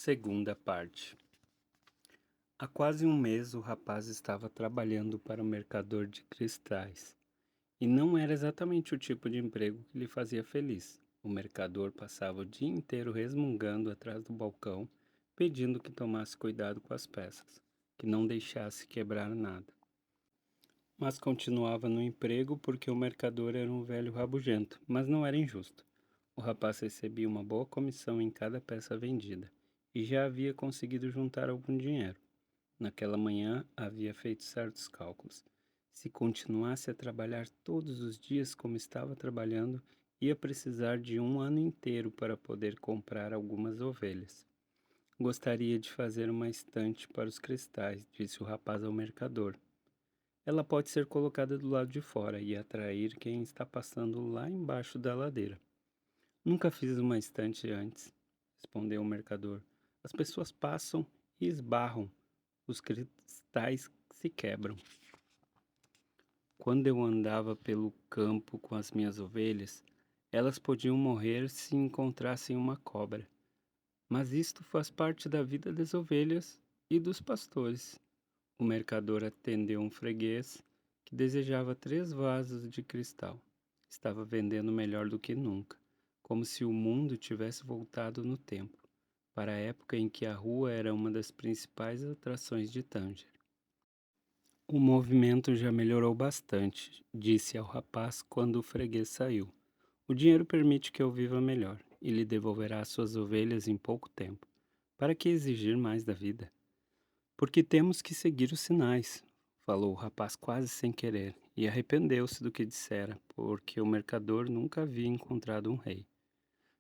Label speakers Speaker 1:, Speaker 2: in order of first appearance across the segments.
Speaker 1: Segunda parte. Há quase um mês o rapaz estava trabalhando para o mercador de cristais. E não era exatamente o tipo de emprego que lhe fazia feliz. O mercador passava o dia inteiro resmungando atrás do balcão, pedindo que tomasse cuidado com as peças, que não deixasse quebrar nada. Mas continuava no emprego porque o mercador era um velho rabugento, mas não era injusto. O rapaz recebia uma boa comissão em cada peça vendida e já havia conseguido juntar algum dinheiro. Naquela manhã havia feito certos cálculos. Se continuasse a trabalhar todos os dias como estava trabalhando, ia precisar de um ano inteiro para poder comprar algumas ovelhas. Gostaria de fazer uma estante para os cristais, disse o rapaz ao mercador. Ela pode ser colocada do lado de fora e atrair quem está passando lá embaixo da ladeira. Nunca fiz uma estante antes, respondeu o mercador. As pessoas passam e esbarram. Os cristais se quebram. Quando eu andava pelo campo com as minhas ovelhas, elas podiam morrer se encontrassem uma cobra. Mas isto faz parte da vida das ovelhas e dos pastores. O mercador atendeu um freguês que desejava 3 vasos de cristal. Estava vendendo melhor do que nunca, como se o mundo tivesse voltado no tempo, para a época em que a rua era uma das principais atrações de Tanger. O movimento já melhorou bastante, disse ao rapaz quando o freguês saiu. O dinheiro permite que eu viva melhor e lhe devolverá suas ovelhas em pouco tempo. Para que exigir mais da vida? Porque temos que seguir os sinais, falou o rapaz quase sem querer, e arrependeu-se do que dissera, porque o mercador nunca havia encontrado um rei.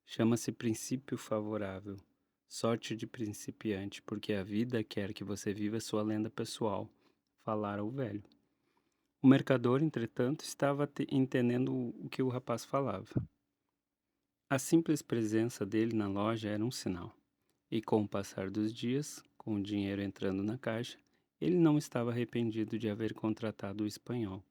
Speaker 1: Chama-se princípio favorável, sorte de principiante, porque a vida quer que você viva sua lenda pessoal, falara o velho. O mercador, entretanto, estava entendendo o que o rapaz falava. A simples presença dele na loja era um sinal. E com o passar dos dias, com o dinheiro entrando na caixa, ele não estava arrependido de haver contratado o espanhol.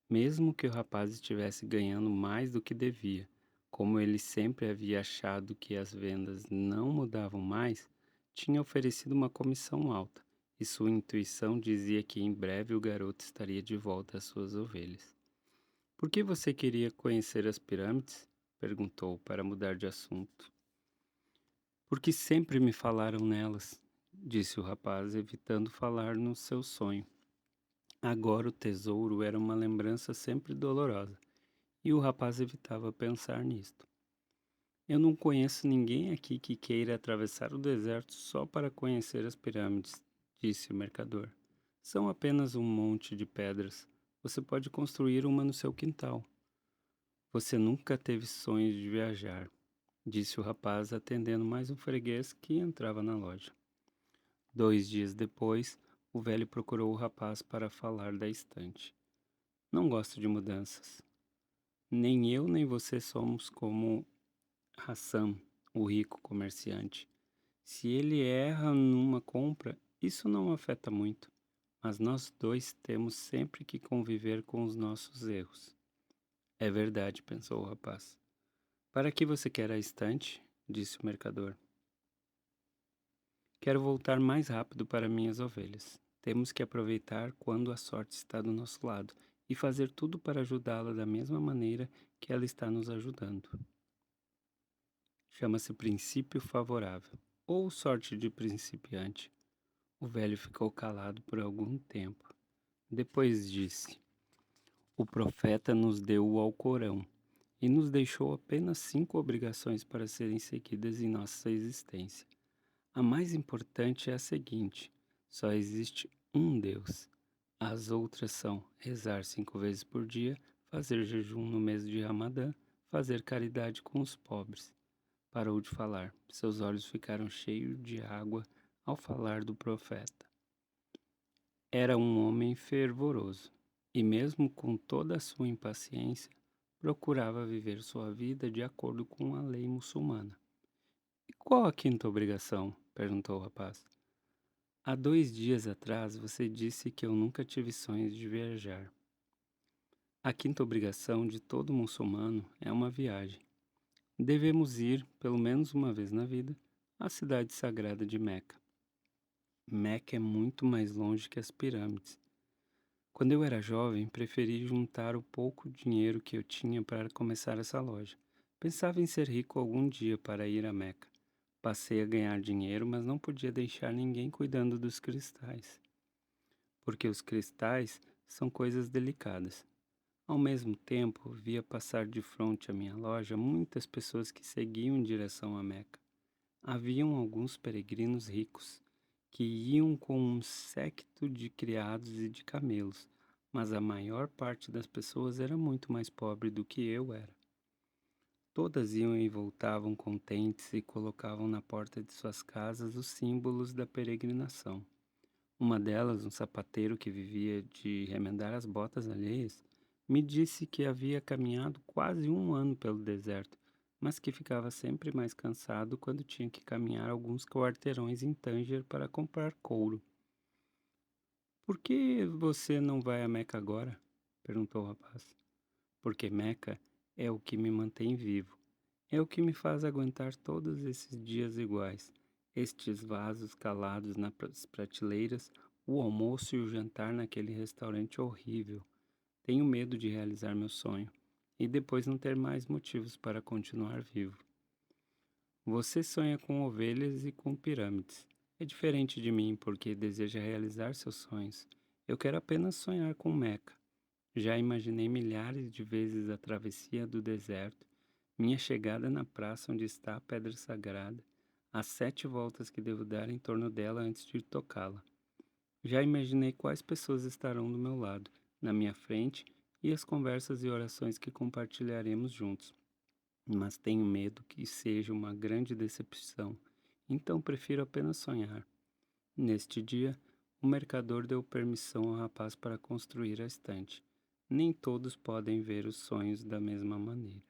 Speaker 1: Mesmo que o rapaz estivesse ganhando mais do que devia, como ele sempre havia achado que as vendas não mudavam mais, tinha oferecido uma comissão alta, e sua intuição dizia que em breve o garoto estaria de volta às suas ovelhas. Por que você queria conhecer as pirâmides? Perguntou para mudar de assunto. Porque sempre me falaram nelas, disse o rapaz, evitando falar no seu sonho. Agora o tesouro era uma lembrança sempre dolorosa, e o rapaz evitava pensar nisto. Eu não conheço ninguém aqui que queira atravessar o deserto só para conhecer as pirâmides, disse o mercador. São apenas um monte de pedras. Você pode construir uma no seu quintal. Você nunca teve sonhos de viajar, disse o rapaz, atendendo mais um freguês que entrava na loja. 2 dias depois, o velho procurou o rapaz para falar da estante. Não gosto de mudanças. Nem eu nem você somos como Hassan, o rico comerciante. Se ele erra numa compra, isso não afeta muito, mas nós dois temos sempre que conviver com os nossos erros. É verdade, pensou o rapaz. Para que você quer a estante? Disse o mercador. Quero voltar mais rápido para minhas ovelhas. Temos que aproveitar quando a sorte está do nosso lado e fazer tudo para ajudá-la da mesma maneira que ela está nos ajudando. Chama-se princípio favorável, ou sorte de principiante. O velho ficou calado por algum tempo. Depois disse: O profeta nos deu o Alcorão e nos deixou apenas 5 obrigações para serem seguidas em nossa existência. A mais importante é a seguinte: só existe um Deus. As outras são rezar 5 vezes por dia, fazer jejum no mês de Ramadã, fazer caridade com os pobres. Parou de falar. Seus olhos ficaram cheios de água ao falar do profeta. Era um homem fervoroso, e mesmo com toda a sua impaciência, procurava viver sua vida de acordo com a lei muçulmana. E qual a quinta obrigação? Perguntou o rapaz. Há 2 dias atrás você disse que eu nunca tive sonhos de viajar. A quinta obrigação de todo muçulmano é uma viagem. Devemos ir, pelo menos uma vez na vida, a cidade sagrada de Meca. Meca é muito mais longe que as pirâmides. Quando eu era jovem, preferi juntar o pouco dinheiro que eu tinha para começar essa loja. Pensava em ser rico algum dia para ir a Meca. Passei a ganhar dinheiro, mas não podia deixar ninguém cuidando dos cristais, porque os cristais são coisas delicadas. Ao mesmo tempo, via passar de frente à minha loja muitas pessoas que seguiam em direção a Meca. Haviam alguns peregrinos ricos, que iam com um séquito de criados e de camelos, mas a maior parte das pessoas era muito mais pobre do que eu era. Todas iam e voltavam contentes e colocavam na porta de suas casas os símbolos da peregrinação. Uma delas, um sapateiro que vivia de remendar as botas alheias, me disse que havia caminhado quase um ano pelo deserto, mas que ficava sempre mais cansado quando tinha que caminhar alguns quarteirões em Tanger para comprar couro. "Por que você não vai a Meca agora?" perguntou o rapaz. "Porque Meca é o que me mantém vivo. É o que me faz aguentar todos esses dias iguais, estes vasos calados nas prateleiras, o almoço e o jantar naquele restaurante horrível. Tenho medo de realizar meu sonho e depois não ter mais motivos para continuar vivo. Você sonha com ovelhas e com pirâmides. É diferente de mim porque deseja realizar seus sonhos. Eu quero apenas sonhar com Meca. Já imaginei milhares de vezes a travessia do deserto, minha chegada na praça onde está a pedra sagrada, as 7 voltas que devo dar em torno dela antes de tocá-la. Já imaginei quais pessoas estarão do meu lado, na minha frente, e as conversas e orações que compartilharemos juntos. Mas tenho medo que seja uma grande decepção, então prefiro apenas sonhar. Neste dia, o mercador deu permissão ao rapaz para construir a estante. Nem todos podem ver os sonhos da mesma maneira.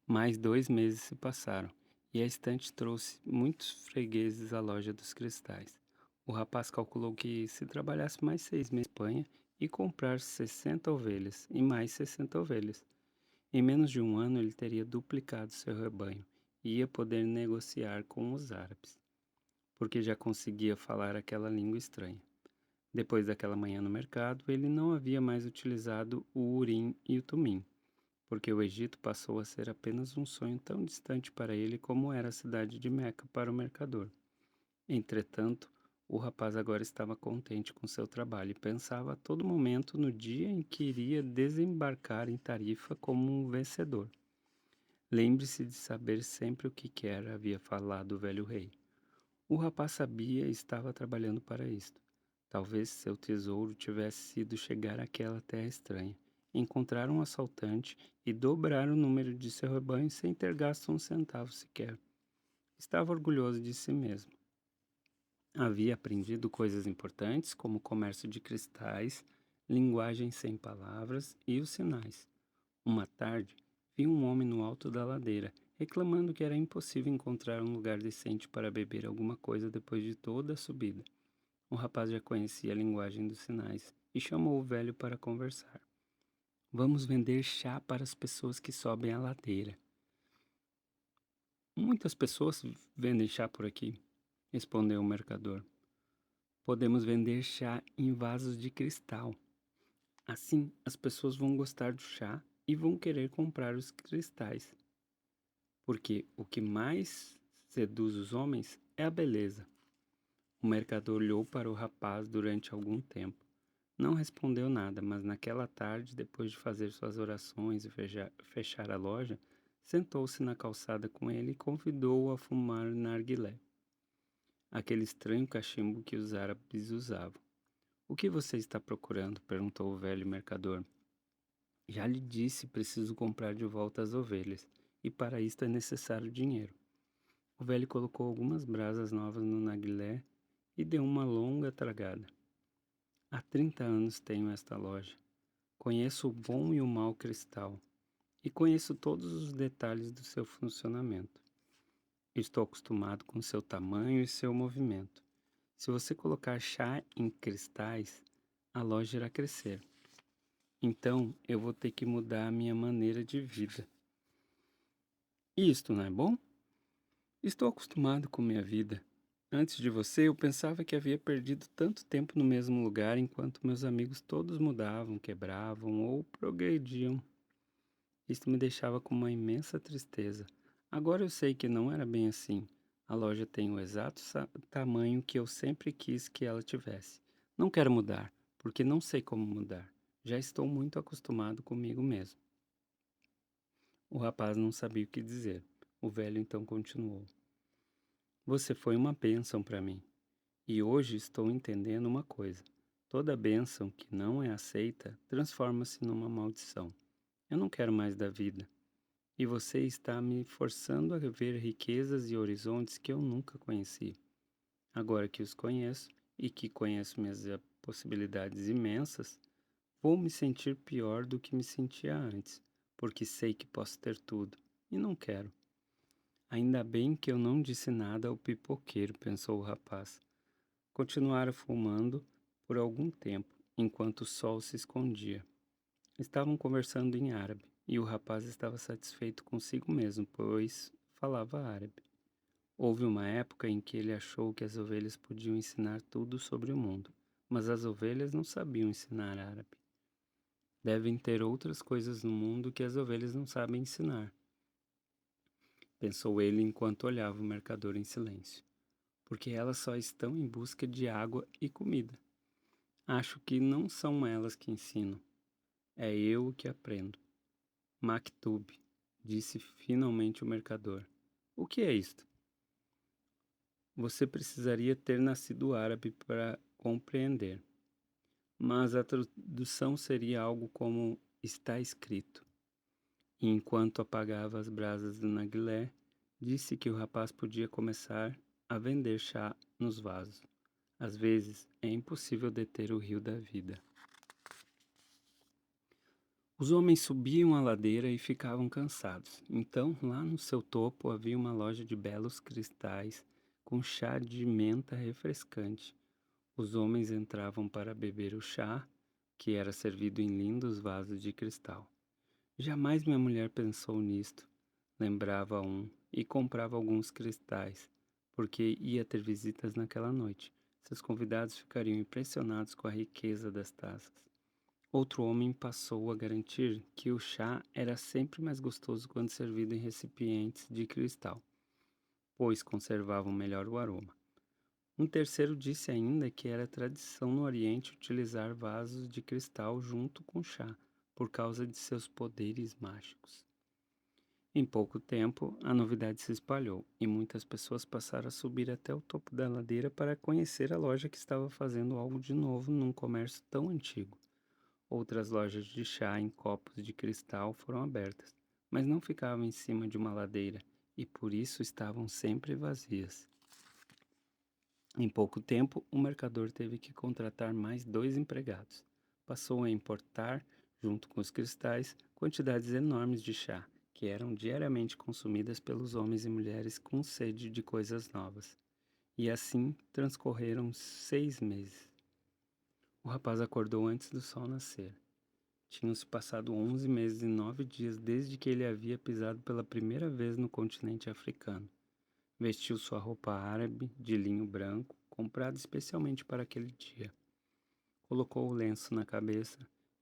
Speaker 1: Mais 2 meses se passaram, e a estante trouxe muitos fregueses à loja dos cristais. O rapaz calculou que, se trabalhasse mais 6 meses na Espanha e comprar 60 ovelhas e mais 60 ovelhas, em menos de um ano ele teria duplicado seu rebanho e ia poder negociar com os árabes, porque já conseguia falar aquela língua estranha. Depois daquela manhã no mercado, ele não havia mais utilizado o Urim e o Tumim, porque o Egito passou a ser apenas um sonho tão distante para ele como era a cidade de Meca para o mercador. Entretanto, o rapaz agora estava contente com seu trabalho e pensava a todo momento no dia em que iria desembarcar em Tarifa como um vencedor. "Lembre-se de saber sempre o que quer", havia falado o velho rei. O rapaz sabia e estava trabalhando para isto. Talvez seu tesouro tivesse sido chegar àquela terra estranha, encontrar um assaltante e dobrar o número de seu rebanho sem ter gasto um centavo sequer. Estava orgulhoso de si mesmo. Havia aprendido coisas importantes, como o comércio de cristais, linguagem sem palavras e os sinais. Uma tarde, vi um homem no alto da ladeira, reclamando que era impossível encontrar um lugar decente para beber alguma coisa depois de toda a subida. O rapaz já conhecia a linguagem dos sinais e chamou o velho para conversar. "Vamos vender chá para as pessoas que sobem a ladeira." "Muitas pessoas vendem chá por aqui", respondeu o mercador. "Podemos vender chá em vasos de cristal. Assim, as pessoas vão gostar do chá e vão querer comprar os cristais. Porque o que mais seduz os homens é a beleza." O mercador olhou para o rapaz durante algum tempo. Não respondeu nada, mas naquela tarde, depois de fazer suas orações e fechar a loja, sentou-se na calçada com ele e convidou-o a fumar narguilé, aquele estranho cachimbo que os árabes usavam. "O que você está procurando?" perguntou o velho mercador. "Já lhe disse, preciso comprar de volta as ovelhas, e para isto é necessário dinheiro." O velho colocou algumas brasas novas no narguilé e deu uma longa tragada. "Há 30 anos tenho esta loja. Conheço o bom e o mau cristal, e conheço todos os detalhes do seu funcionamento. Estou acostumado com seu tamanho e seu movimento. Se você colocar chá em cristais, a loja irá crescer. Então, eu vou ter que mudar a minha maneira de vida." Isto não é bom? Estou acostumado com minha vida. Antes de você, eu pensava que havia perdido tanto tempo no mesmo lugar enquanto meus amigos todos mudavam, quebravam ou progrediam. Isto me deixava com uma imensa tristeza. Agora eu sei que não era bem assim. A loja tem o exato tamanho que eu sempre quis que ela tivesse. Não quero mudar, porque não sei como mudar. Já estou muito acostumado comigo mesmo. O rapaz não sabia o que dizer. O velho então continuou: Você foi uma bênção para mim. E hoje estou entendendo uma coisa. Toda bênção que não é aceita transforma-se numa maldição. Eu não quero mais da vida. E você está me forçando a ver riquezas e horizontes que eu nunca conheci. Agora que os conheço e que conheço minhas possibilidades imensas, vou me sentir pior do que me sentia antes, porque sei que posso ter tudo e não quero. Ainda bem que eu não disse nada ao pipoqueiro, pensou o rapaz. Continuara fumando por algum tempo, enquanto o sol se escondia. Estavam conversando em árabe, e o rapaz estava satisfeito consigo mesmo, pois falava árabe. Houve uma época em que ele achou que as ovelhas podiam ensinar tudo sobre o mundo, mas as ovelhas não sabiam ensinar árabe. Devem ter outras coisas no mundo que as ovelhas não sabem ensinar, pensou ele enquanto olhava o mercador em silêncio, porque elas só estão em busca de água e comida. Acho que não são elas que ensinam, é eu que aprendo. Maktub, disse finalmente o mercador. O que é isto? Você precisaria ter nascido árabe para compreender, mas a tradução seria algo como está escrito. E enquanto apagava as brasas do narguilé, disse que o rapaz podia começar a vender chá nos vasos. Às vezes, é impossível deter o rio da vida. Os homens subiam a ladeira e ficavam cansados. Então, lá no seu topo havia uma loja de belos cristais com chá de menta refrescante. Os homens entravam para beber o chá, que era servido em lindos vasos de cristal. Jamais minha mulher pensou nisto, lembrava um, e comprava alguns cristais, porque ia ter visitas naquela noite. Seus convidados ficariam impressionados com a riqueza das taças. Outro homem passou a garantir que o chá era sempre mais gostoso quando servido em recipientes de cristal, pois conservavam melhor o aroma. Um terceiro disse ainda que era tradição no Oriente utilizar vasos de cristal junto com chá, por causa de seus poderes mágicos. Em pouco tempo, a novidade se espalhou e muitas pessoas passaram a subir até o topo da ladeira para conhecer a loja que estava fazendo algo de novo num comércio tão antigo. Outras lojas de chá em copos de cristal foram abertas, mas não ficavam em cima de uma ladeira e por isso estavam sempre vazias. Em pouco tempo, o mercador teve que contratar mais 2 empregados. Passou a importar, junto com os cristais, quantidades enormes de chá, que eram diariamente consumidas pelos homens e mulheres com sede de coisas novas. E assim transcorreram 6 meses. O rapaz acordou antes do sol nascer. Tinham-se passado 11 meses e 9 dias desde que ele havia pisado pela primeira vez no continente africano. Vestiu sua roupa árabe de linho branco, comprada especialmente para aquele dia. Colocou o lenço na cabeça,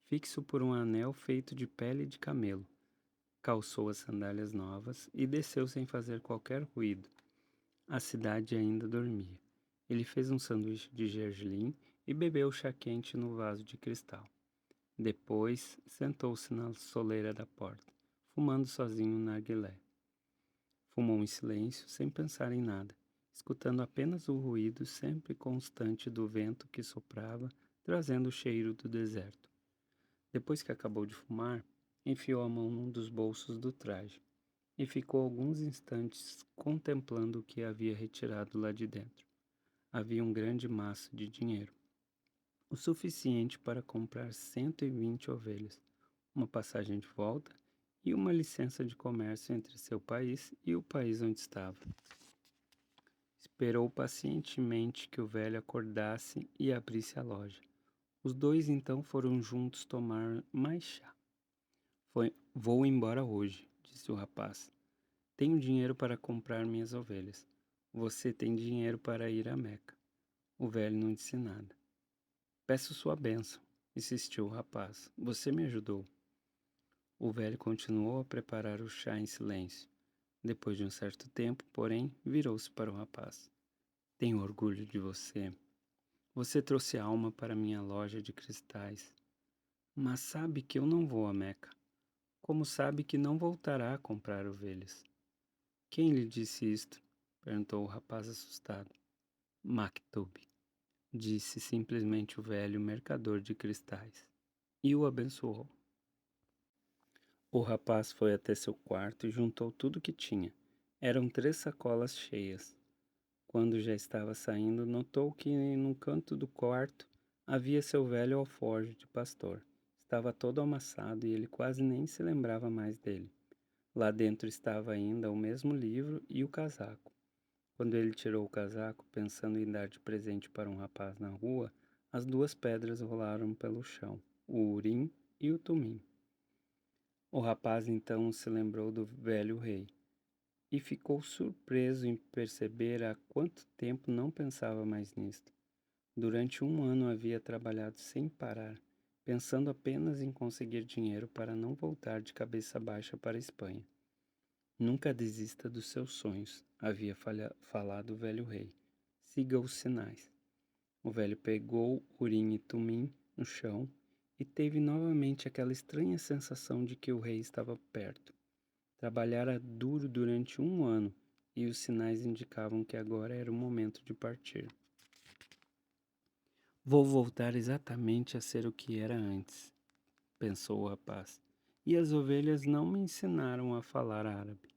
Speaker 1: fixo por um anel feito de pele de camelo. Calçou as sandálias novas e desceu sem fazer qualquer ruído. A cidade ainda dormia. Ele fez um sanduíche de gergelim e bebeu chá quente no vaso de cristal. Depois, sentou-se na soleira da porta, fumando sozinho um narguilé. Fumou em silêncio, sem pensar em nada, escutando apenas o ruído sempre constante do vento que soprava, trazendo o cheiro do deserto. Depois que acabou de fumar, enfiou a mão num dos bolsos do traje e ficou alguns instantes contemplando o que havia retirado lá de dentro. Havia um grande maço de dinheiro, o suficiente para comprar 120 ovelhas, uma passagem de volta e uma licença de comércio entre seu país e o país onde estava. Esperou pacientemente que o velho acordasse e abrisse a loja. Os dois então foram juntos tomar mais chá. Vou embora hoje, disse o rapaz. Tenho dinheiro para comprar minhas ovelhas. Você tem dinheiro para ir a Meca. O velho não disse nada. Peço sua bênção, insistiu o rapaz. Você me ajudou. O velho continuou a preparar o chá em silêncio. Depois de um certo tempo, porém, virou-se para o rapaz. Tenho orgulho de você. Você trouxe alma para minha loja de cristais. Mas sabe que eu não vou a Meca. Como sabe que não voltará a comprar ovelhas? Quem lhe disse isto? Perguntou o rapaz assustado. Maktub, disse simplesmente o velho mercador de cristais, e o abençoou. O rapaz foi até seu quarto e juntou tudo que tinha. Eram 3 sacolas cheias. Quando já estava saindo, notou que num canto do quarto havia seu velho alforje de pastor. Estava todo amassado e ele quase nem se lembrava mais dele. Lá dentro estava ainda o mesmo livro e o casaco. Quando ele tirou o casaco, pensando em dar de presente para um rapaz na rua, as 2 pedras rolaram pelo chão, o Urim e o Tumim. O rapaz então se lembrou do velho rei e ficou surpreso em perceber há quanto tempo não pensava mais nisto. Durante 1 ano havia trabalhado sem parar, pensando apenas em conseguir dinheiro para não voltar de cabeça baixa para a Espanha. Nunca desista dos seus sonhos, havia falado o velho rei. Siga os sinais. O velho pegou Urim e Tumim no chão e teve novamente aquela estranha sensação de que o rei estava perto. Trabalhara duro durante 1 ano e os sinais indicavam que agora era o momento de partir. Vou voltar exatamente a ser o que era antes, pensou o rapaz. E as ovelhas não me ensinaram a falar árabe.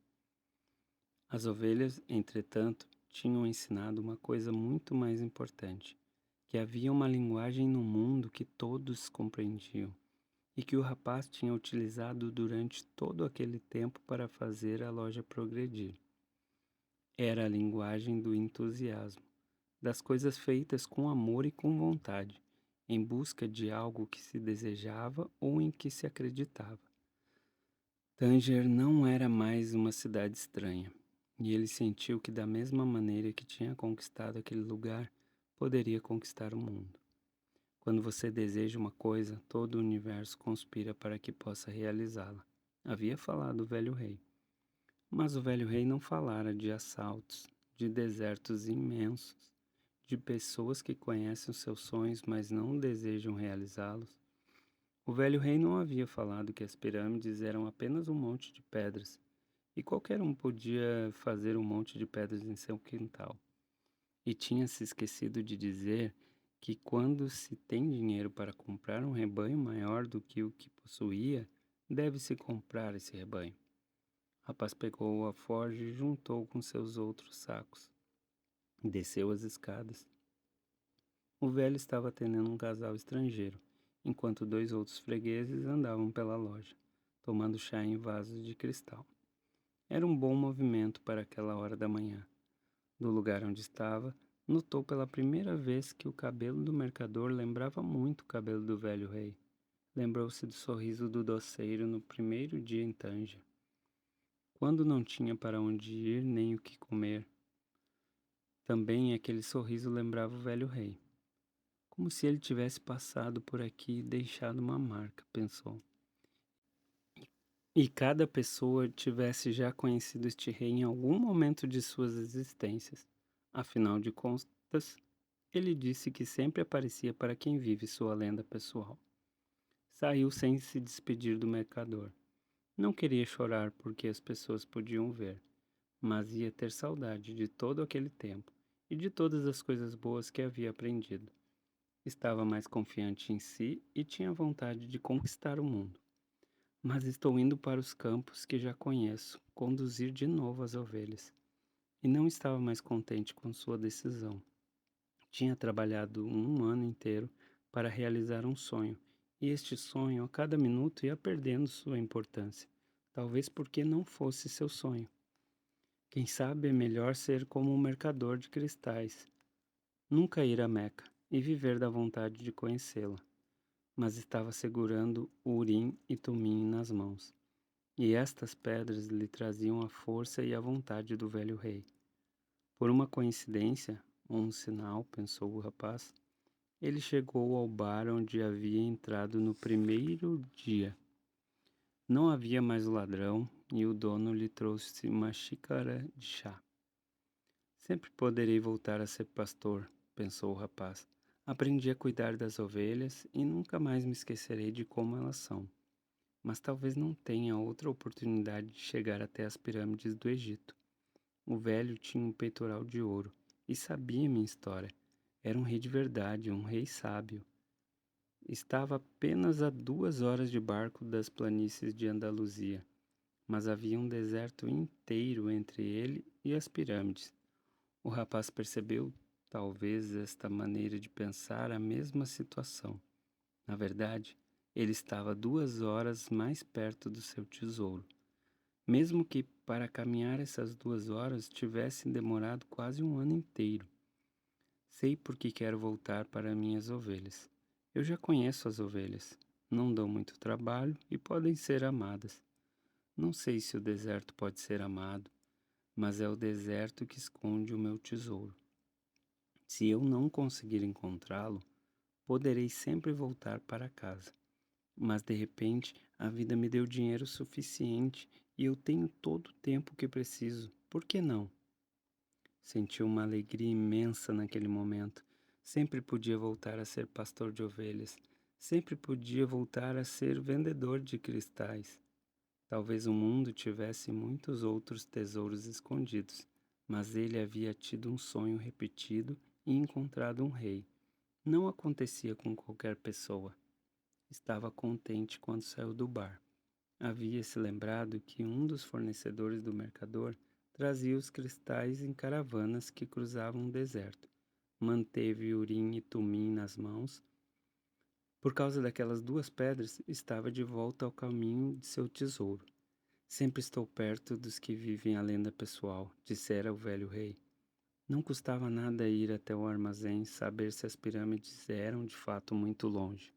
Speaker 1: As ovelhas, entretanto, tinham ensinado uma coisa muito mais importante, que havia uma linguagem no mundo que todos compreendiam e que o rapaz tinha utilizado durante todo aquele tempo para fazer a loja progredir. Era a linguagem do entusiasmo, das coisas feitas com amor e com vontade, em busca de algo que se desejava ou em que se acreditava. Tanger não era mais uma cidade estranha, e ele sentiu que da mesma maneira que tinha conquistado aquele lugar, poderia conquistar o mundo. Quando você deseja uma coisa, todo o universo conspira para que possa realizá-la. Havia falado o velho rei. Mas o velho rei não falara de assaltos, de desertos imensos, de pessoas que conhecem os seus sonhos, mas não desejam realizá-los. O velho rei não havia falado que as pirâmides eram apenas um monte de pedras, e qualquer um podia fazer um monte de pedras em seu quintal. E tinha se esquecido de dizer que quando se tem dinheiro para comprar um rebanho maior do que o que possuía, deve-se comprar esse rebanho. O rapaz pegou o alforje e juntou com seus outros sacos. Desceu as escadas. O velho estava atendendo um casal estrangeiro, enquanto 2 outros fregueses andavam pela loja, tomando chá em vasos de cristal. Era um bom movimento para aquela hora da manhã. Do lugar onde estava, notou pela primeira vez que o cabelo do mercador lembrava muito o cabelo do velho rei. Lembrou-se do sorriso do doceiro no primeiro dia em Tanger, quando não tinha para onde ir nem o que comer. Também aquele sorriso lembrava o velho rei. Como se ele tivesse passado por aqui e deixado uma marca, pensou. E cada pessoa tivesse já conhecido este rei em algum momento de suas existências. Afinal de contas, ele disse que sempre aparecia para quem vive sua lenda pessoal. Saiu sem se despedir do mercador. Não queria chorar porque as pessoas podiam ver, mas ia ter saudade de todo aquele tempo e de todas as coisas boas que havia aprendido. Estava mais confiante em si e tinha vontade de conquistar o mundo. Mas estou indo para os campos que já conheço, conduzir de novo as ovelhas. E não estava mais contente com sua decisão. Tinha trabalhado 1 ano inteiro para realizar um sonho, e este sonho a cada minuto ia perdendo sua importância, talvez porque não fosse seu sonho. Quem sabe é melhor ser como um mercador de cristais, nunca ir a Meca e viver da vontade de conhecê-la. Mas estava segurando Urim e Tumim nas mãos. e estas pedras lhe traziam a força e a vontade do velho rei. Por uma coincidência, ou um sinal, pensou o rapaz, ele chegou ao bar onde havia entrado no primeiro dia. Não havia mais o ladrão e o dono lhe trouxe uma xícara de chá. Sempre poderei voltar a ser pastor, pensou o rapaz. Aprendi a cuidar das ovelhas e nunca mais me esquecerei de como elas são. Mas talvez não tenha outra oportunidade de chegar até as pirâmides do Egito. O velho tinha um peitoral de ouro e sabia minha história. Era um rei de verdade, um rei sábio. Estava apenas a 2 horas de barco das planícies de Andaluzia, mas havia um deserto inteiro entre ele e as pirâmides. O rapaz percebeu, talvez, esta maneira de pensar a mesma situação. Na verdade, ele estava 2 horas mais perto do seu tesouro. Mesmo que para caminhar essas 2 horas tivesse demorado quase um ano inteiro. Sei por que quero voltar para minhas ovelhas. Eu já conheço as ovelhas. Não dão muito trabalho e podem ser amadas. Não sei se o deserto pode ser amado, mas é o deserto que esconde o meu tesouro. Se eu não conseguir encontrá-lo, poderei sempre voltar para casa. Mas de repente, a vida me deu dinheiro suficiente e eu tenho todo o tempo que preciso. Por que não? Senti uma alegria imensa naquele momento. Sempre podia voltar a ser pastor de ovelhas. Sempre podia voltar a ser vendedor de cristais. Talvez o mundo tivesse muitos outros tesouros escondidos, mas ele havia tido um sonho repetido e encontrado um rei. Não acontecia com qualquer pessoa. Estava contente quando saiu do bar. Havia se lembrado que um dos fornecedores do mercador trazia os cristais em caravanas que cruzavam o deserto. Manteve Urim e Tumim nas mãos. Por causa daquelas 2 pedras, estava de volta ao caminho de seu tesouro. Sempre estou perto dos que vivem a lenda pessoal, dissera o velho rei. Não custava nada ir até o armazém saber se as pirâmides eram de fato muito longe.